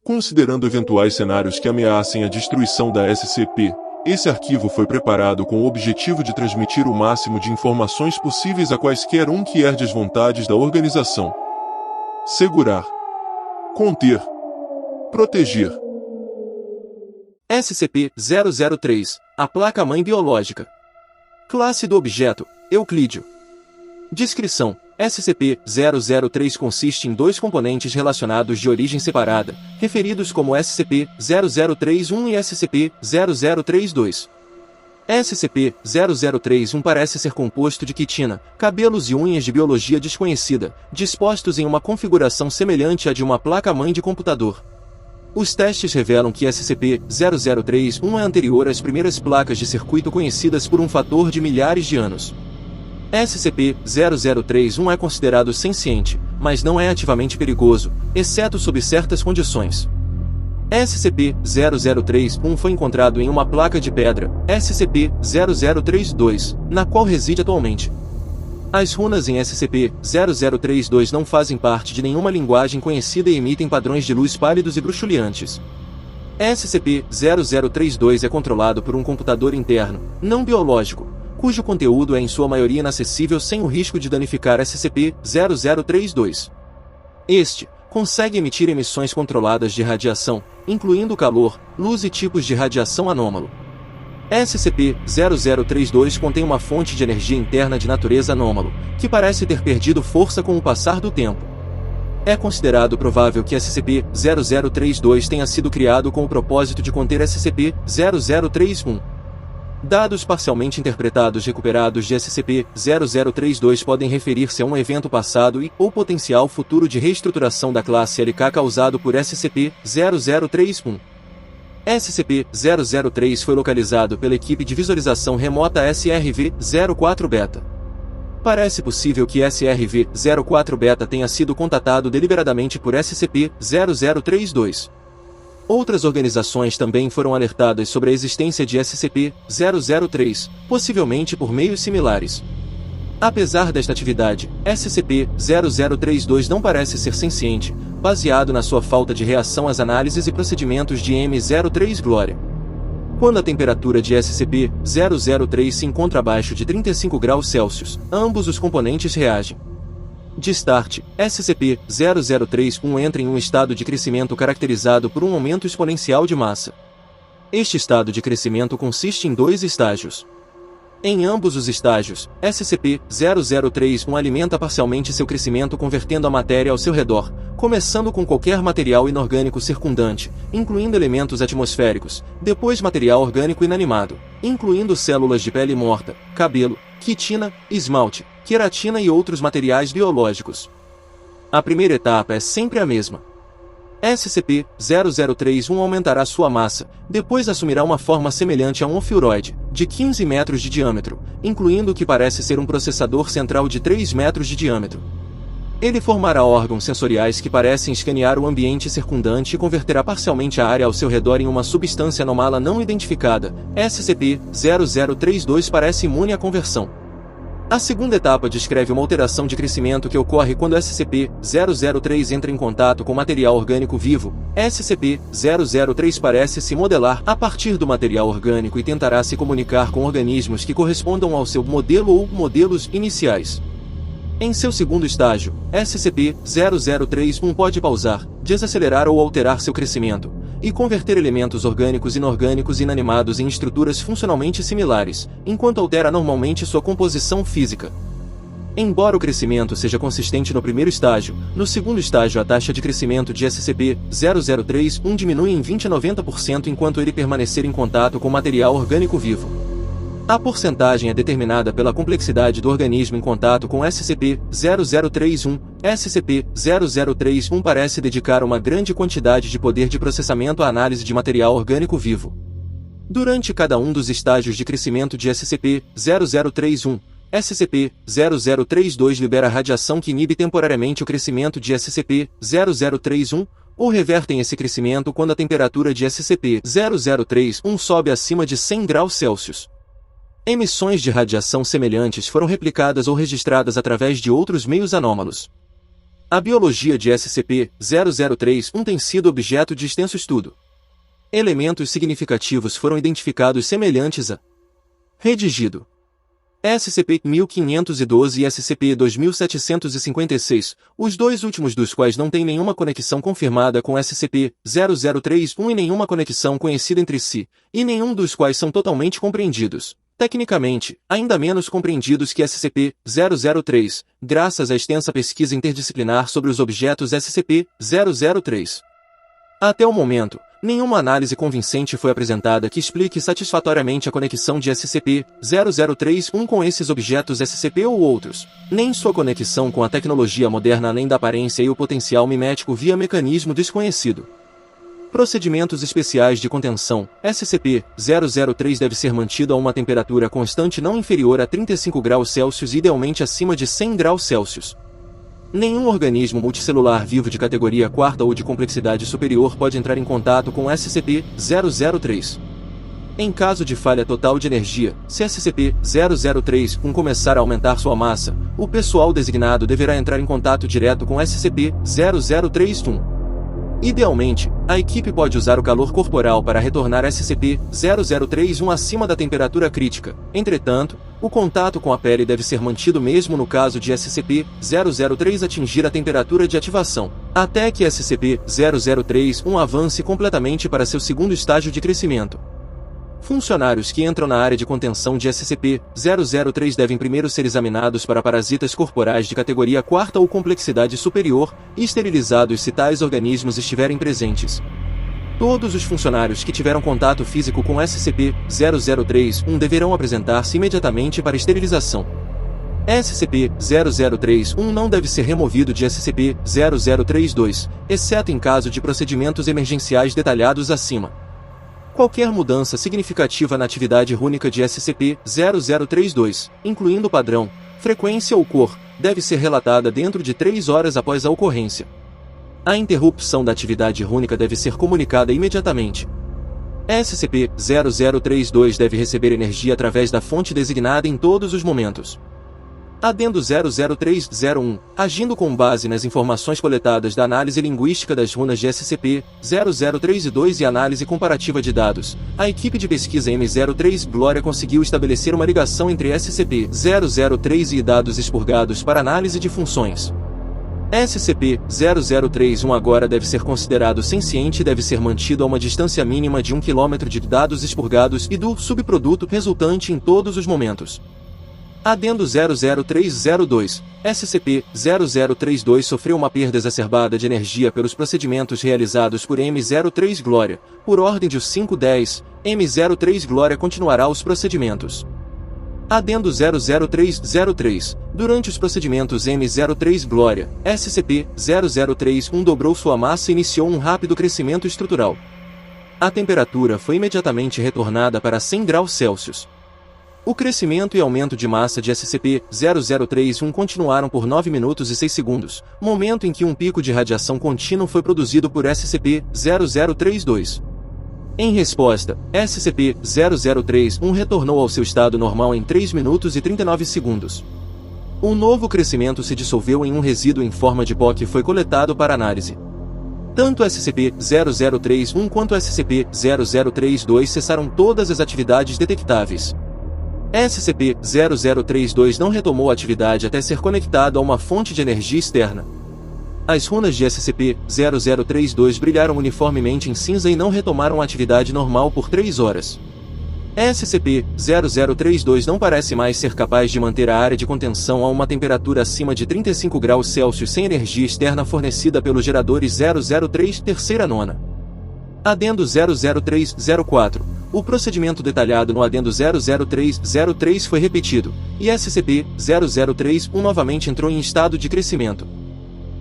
Considerando eventuais cenários que ameacem a destruição da SCP, esse arquivo foi preparado com o objetivo de transmitir o máximo de informações possíveis a quaisquer desvontades da organização. Segurar. Conter. Proteger. SCP-003, a placa-mãe biológica. Classe do objeto, Euclídeo. Descrição: SCP-003 consiste em dois componentes relacionados de origem separada, referidos como SCP-0031 e SCP-0032. SCP-0031 parece ser composto de quitina, cabelos e unhas de biologia desconhecida, dispostos em uma configuração semelhante à de uma placa-mãe de computador. Os testes revelam que SCP-0031 é anterior às primeiras placas de circuito conhecidas por um fator de milhares de anos. SCP-0031 é considerado senciente, mas não é ativamente perigoso, exceto sob certas condições. SCP-0031 foi encontrado em uma placa de pedra, SCP-0032, na qual reside atualmente. As runas em SCP-0032 não fazem parte de nenhuma linguagem conhecida e emitem padrões de luz pálidos e bruxuleantes. SCP-0032 é controlado por um computador interno, não biológico, cujo conteúdo é em sua maioria inacessível sem o risco de danificar SCP-0032. Este consegue emitir emissões controladas de radiação, incluindo calor, luz e tipos de radiação anômalo. SCP-0032 contém uma fonte de energia interna de natureza anômalo, que parece ter perdido força com o passar do tempo. É considerado provável que SCP-0032 tenha sido criado com o propósito de conter SCP-0031. Dados parcialmente interpretados recuperados de SCP-0032 podem referir-se a um evento passado ou potencial futuro de reestruturação da classe LK causado por SCP-0031. SCP-003 foi localizado pela equipe de visualização remota SRV-04-Beta. Parece possível que SRV-04-Beta tenha sido contatado deliberadamente por SCP-0032. Outras organizações também foram alertadas sobre a existência de SCP-003, possivelmente por meios similares. Apesar desta atividade, SCP-0032 não parece ser senciente, baseado na sua falta de reação às análises e procedimentos de M03 Glória. Quando a temperatura de SCP-003 se encontra abaixo de 35 graus Celsius, ambos os componentes reagem. De start, SCP-0031 entra em um estado de crescimento caracterizado por um aumento exponencial de massa. Este estado de crescimento consiste em dois estágios. Em ambos os estágios, SCP-003 alimenta parcialmente seu crescimento convertendo a matéria ao seu redor, começando com qualquer material inorgânico circundante, incluindo elementos atmosféricos, depois material orgânico inanimado, incluindo células de pele morta, cabelo, quitina, esmalte, queratina e outros materiais biológicos. A primeira etapa é sempre a mesma. SCP-003 aumentará sua massa, depois assumirá uma forma semelhante a um ofiuroide, de 15 metros de diâmetro, incluindo o que parece ser um processador central de 3 metros de diâmetro. Ele formará órgãos sensoriais que parecem escanear o ambiente circundante e converterá parcialmente a área ao seu redor em uma substância anômala não identificada. SCP-0032 parece imune à conversão. A segunda etapa descreve uma alteração de crescimento que ocorre quando SCP-003 entra em contato com material orgânico vivo. SCP-003 parece se modelar a partir do material orgânico e tentará se comunicar com organismos que correspondam ao seu modelo ou modelos iniciais. Em seu segundo estágio, SCP-003 pode pausar, desacelerar ou alterar seu crescimento, e converter elementos orgânicos e inorgânicos inanimados em estruturas funcionalmente similares, enquanto altera normalmente sua composição física. Embora o crescimento seja consistente no primeiro estágio, no segundo estágio a taxa de crescimento de SCP-003 diminui em 20 a 90% enquanto ele permanecer em contato com material orgânico vivo. A porcentagem é determinada pela complexidade do organismo em contato com SCP-0031. SCP-003 parece dedicar uma grande quantidade de poder de processamento à análise de material orgânico vivo. Durante cada um dos estágios de crescimento de SCP-0031, SCP-0032 libera radiação que inibe temporariamente o crescimento de SCP-0031, ou revertem esse crescimento quando a temperatura de SCP-003 sobe acima de 100 graus Celsius. Emissões de radiação semelhantes foram replicadas ou registradas através de outros meios anômalos. A biologia de SCP-0031 tem sido objeto de extenso estudo. Elementos significativos foram identificados semelhantes a redigido SCP-1512 e SCP-2756, os dois últimos dos quais não têm nenhuma conexão confirmada com SCP-0031 e nenhuma conexão conhecida entre si, e nenhum dos quais são totalmente compreendidos. Tecnicamente, ainda menos compreendidos que SCP-003, graças à extensa pesquisa interdisciplinar sobre os objetos SCP-003. Até o momento, nenhuma análise convincente foi apresentada que explique satisfatoriamente a conexão de SCP-0031 com esses objetos SCP ou outros, nem sua conexão com a tecnologia moderna além da aparência e o potencial mimético via mecanismo desconhecido. Procedimentos especiais de contenção. SCP-003 deve ser mantido a uma temperatura constante não inferior a 35 graus Celsius e idealmente acima de 100 graus Celsius. Nenhum organismo multicelular vivo de categoria 4ª ou de complexidade superior pode entrar em contato com SCP-003. Em caso de falha total de energia, se SCP-003 começar a aumentar sua massa, o pessoal designado deverá entrar em contato direto com SCP-0031. Idealmente, a equipe pode usar o calor corporal para retornar SCP-0031 acima da temperatura crítica. Entretanto, o contato com a pele deve ser mantido mesmo no caso de SCP-003 atingir a temperatura de ativação, até que SCP-031 avance completamente para seu segundo estágio de crescimento. Funcionários que entram na área de contenção de SCP-003 devem primeiro ser examinados para parasitas corporais de categoria 4ª ou complexidade superior e esterilizados se tais organismos estiverem presentes. Todos os funcionários que tiveram contato físico com SCP-003 deverão apresentar-se imediatamente para esterilização. SCP-003 não deve ser removido de SCP-0032, exceto em caso de procedimentos emergenciais detalhados acima. Qualquer mudança significativa na atividade rúnica de SCP-0032, incluindo padrão, frequência ou cor, deve ser relatada dentro de 3 horas após a ocorrência. A interrupção da atividade rúnica deve ser comunicada imediatamente. SCP-0032 deve receber energia através da fonte designada em todos os momentos. Adendo 00301, agindo com base nas informações coletadas da análise linguística das runas de SCP-003 e 2 e análise comparativa de dados, a equipe de pesquisa M03 Glória conseguiu estabelecer uma ligação entre SCP-003 e dados expurgados para análise de funções. SCP-0031 agora deve ser considerado senciente e deve ser mantido a uma distância mínima de 1 km de dados expurgados e do subproduto resultante em todos os momentos. Adendo 00302, SCP-0032 sofreu uma perda exacerbada de energia pelos procedimentos realizados por M03 Glória. Por ordem de 510, M03 Glória continuará os procedimentos. Adendo 00303, durante os procedimentos M03 Glória, SCP-003 dobrou sua massa e iniciou um rápido crescimento estrutural. A temperatura foi imediatamente retornada para 100 graus Celsius. O crescimento e aumento de massa de SCP-0031 continuaram por 9 minutos e 6 segundos, momento em que um pico de radiação contínuo foi produzido por SCP-0032. Em resposta, SCP-003 retornou ao seu estado normal em 3 minutos e 39 segundos. Um novo crescimento se dissolveu em um resíduo em forma de pó que foi coletado para análise. Tanto SCP-0031 quanto SCP-0032 cessaram todas as atividades detectáveis. SCP-0032 não retomou a atividade até ser conectado a uma fonte de energia externa. As runas de SCP-0032 brilharam uniformemente em cinza e não retomaram a atividade normal por 3 horas. SCP-0032 não parece mais ser capaz de manter a área de contenção a uma temperatura acima de 35 graus Celsius sem energia externa fornecida pelos geradores 003 terceira nona. Adendo 00304. O procedimento detalhado no Adendo 00303 foi repetido, e SCP-003 novamente entrou em estado de crescimento.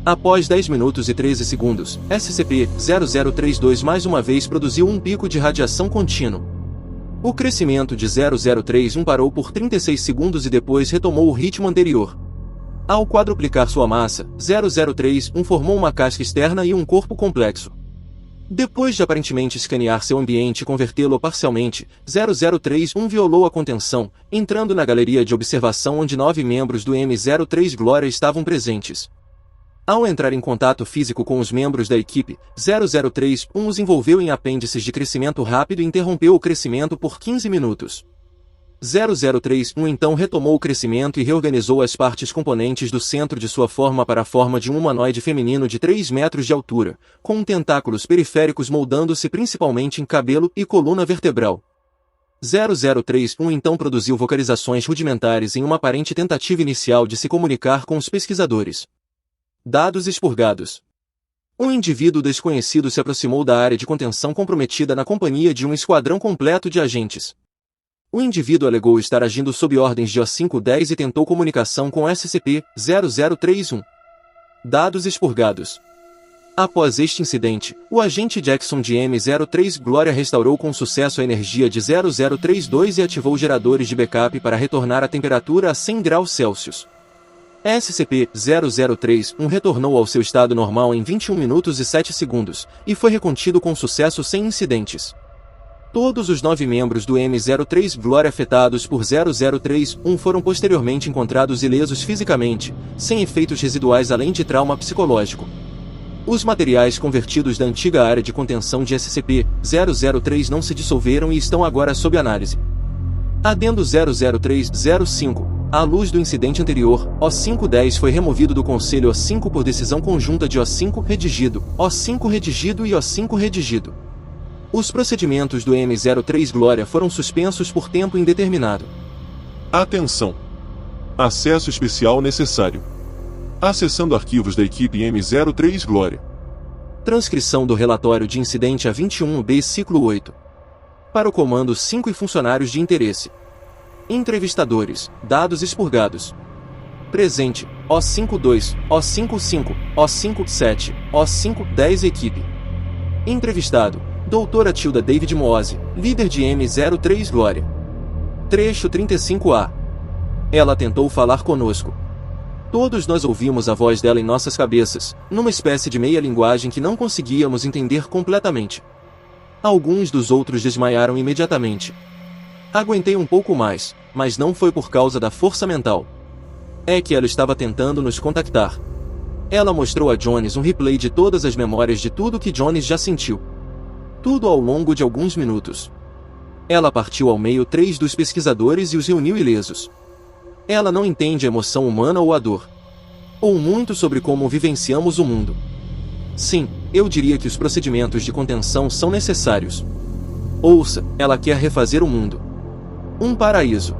Após 10 minutos e 13 segundos, SCP-0032 mais uma vez produziu um pico de radiação contínuo. O crescimento de 003 parou por 36 segundos e depois retomou o ritmo anterior. Ao quadruplicar sua massa, 003 formou uma casca externa e um corpo complexo. Depois de aparentemente escanear seu ambiente e convertê-lo parcialmente, 003 violou a contenção, entrando na galeria de observação onde 9 membros do M03 Glória estavam presentes. Ao entrar em contato físico com os membros da equipe, 003-1 os envolveu em apêndices de crescimento rápido e interrompeu o crescimento por 15 minutos. 003-1 então retomou o crescimento e reorganizou as partes componentes do centro de sua forma para a forma de um humanoide feminino de 3 metros de altura, com tentáculos periféricos moldando-se principalmente em cabelo e coluna vertebral. 003-1 então produziu vocalizações rudimentares em uma aparente tentativa inicial de se comunicar com os pesquisadores. Dados expurgados. Um indivíduo desconhecido se aproximou da área de contenção comprometida na companhia de um esquadrão completo de agentes. O indivíduo alegou estar agindo sob ordens de O510 e tentou comunicação com SCP-0031. Dados expurgados. Após este incidente, o agente Jackson de M03 Glória restaurou com sucesso a energia de 0032 e ativou geradores de backup para retornar a temperatura a 100 graus Celsius. SCP-0031 retornou ao seu estado normal em 21 minutos e 7 segundos, e foi recontido com sucesso sem incidentes. Todos os 9 membros do M03 Glória afetados por 0031 foram posteriormente encontrados ilesos fisicamente, sem efeitos residuais além de trauma psicológico. Os materiais convertidos da antiga área de contenção de SCP-003 não se dissolveram e estão agora sob análise. Adendo 003-05. À luz do incidente anterior, O510 foi removido do Conselho O5 por decisão conjunta de O5 redigido, O5 redigido e O5 redigido. Os procedimentos do M03 Glória foram suspensos por tempo indeterminado. Atenção! Acesso especial necessário. Acessando arquivos da equipe M03 Glória. Transcrição do relatório de incidente a 21B ciclo 8. Para o Comando 5 e funcionários de interesse. Entrevistadores, dados expurgados. Presente, O52, O55, O57, O510 equipe. Entrevistado, Doutora Tilda David Moose, líder de M03 Glória. Trecho 35A. Ela tentou falar conosco. Todos nós ouvimos a voz dela em nossas cabeças, numa espécie de meia-linguagem que não conseguíamos entender completamente. Alguns dos outros desmaiaram imediatamente. Aguentei um pouco mais, mas não foi por causa da força mental. É que ela estava tentando nos contactar. Ela mostrou a Jones um replay de todas as memórias de tudo que Jones já sentiu. Tudo ao longo de alguns minutos. Ela partiu ao meio 3 dos pesquisadores e os reuniu ilesos. Ela não entende a emoção humana ou a dor. Ou muito sobre como vivenciamos o mundo. Sim, eu diria que os procedimentos de contenção são necessários. Ouça, ela quer refazer o mundo. Um paraíso.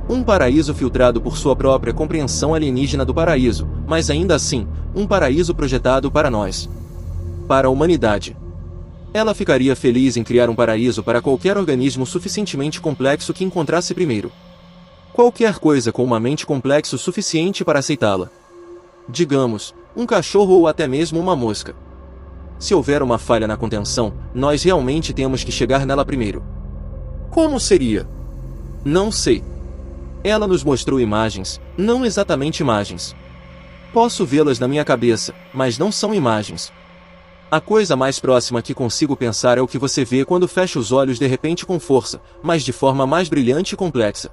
Um paraíso filtrado por sua própria compreensão alienígena do paraíso, mas ainda assim, um paraíso projetado para nós. Para a humanidade. Ela ficaria feliz em criar um paraíso para qualquer organismo suficientemente complexo que encontrasse primeiro. Qualquer coisa com uma mente complexa o suficiente para aceitá-la. Digamos, um cachorro ou até mesmo uma mosca. Se houver uma falha na contenção, nós realmente temos que chegar nela primeiro. Como seria? Não sei. Ela nos mostrou imagens, não exatamente imagens. Posso vê-las na minha cabeça, mas não são imagens. A coisa mais próxima que consigo pensar é o que você vê quando fecha os olhos de repente com força, mas de forma mais brilhante e complexa.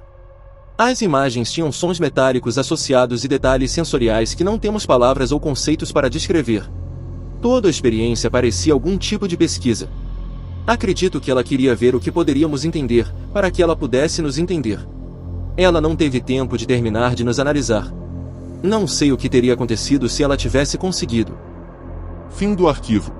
As imagens tinham sons metálicos associados e detalhes sensoriais que não temos palavras ou conceitos para descrever. Toda a experiência parecia algum tipo de pesquisa. Acredito que ela queria ver o que poderíamos entender, para que ela pudesse nos entender. Ela não teve tempo de terminar de nos analisar. Não sei o que teria acontecido se ela tivesse conseguido. Fim do arquivo.